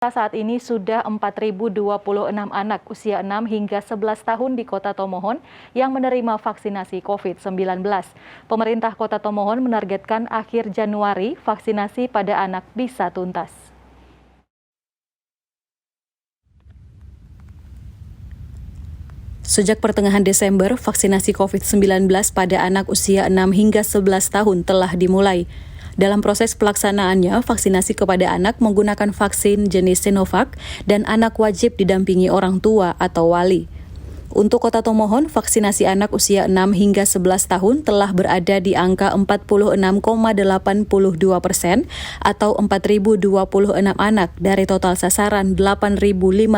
Saat ini sudah 4.026 anak usia 6 hingga 11 tahun di Kota Tomohon yang menerima vaksinasi COVID-19. Pemerintah Kota Tomohon menargetkan akhir Januari vaksinasi pada anak bisa tuntas. Sejak pertengahan Desember, vaksinasi COVID-19 pada anak usia 6 hingga 11 tahun telah dimulai. Dalam proses pelaksanaannya, vaksinasi kepada anak menggunakan vaksin jenis Sinovac dan anak wajib didampingi orang tua atau wali. Untuk Kota Tomohon, vaksinasi anak usia 6 hingga 11 tahun telah berada di angka 46,82% atau 4.026 anak dari total sasaran 8.598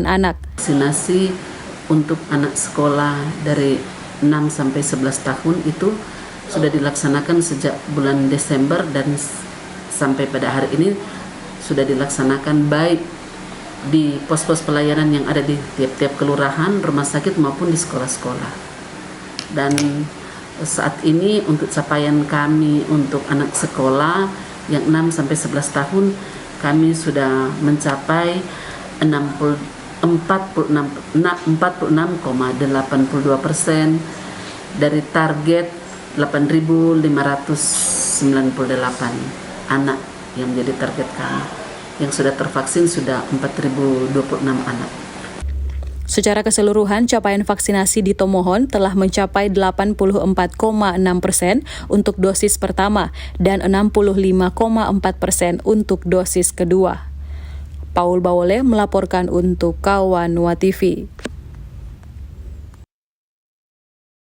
anak. Vaksinasi untuk anak sekolah dari 6 sampai 11 tahun itu sudah dilaksanakan sejak bulan Desember dan sampai pada hari ini sudah dilaksanakan baik di pos-pos pelayanan yang ada di tiap-tiap kelurahan, rumah sakit maupun di sekolah-sekolah. Dan saat ini untuk capaian kami untuk anak sekolah yang 6 sampai 11 tahun kami sudah mencapai 46,82% dari target 8.598 anak yang menjadi target kami. Yang sudah tervaksin sudah 4.026 anak. Secara keseluruhan, capaian vaksinasi di Tomohon telah mencapai 84,6% untuk dosis pertama dan 65,4% untuk dosis kedua. Paul Bawole melaporkan untuk Kawanua TV.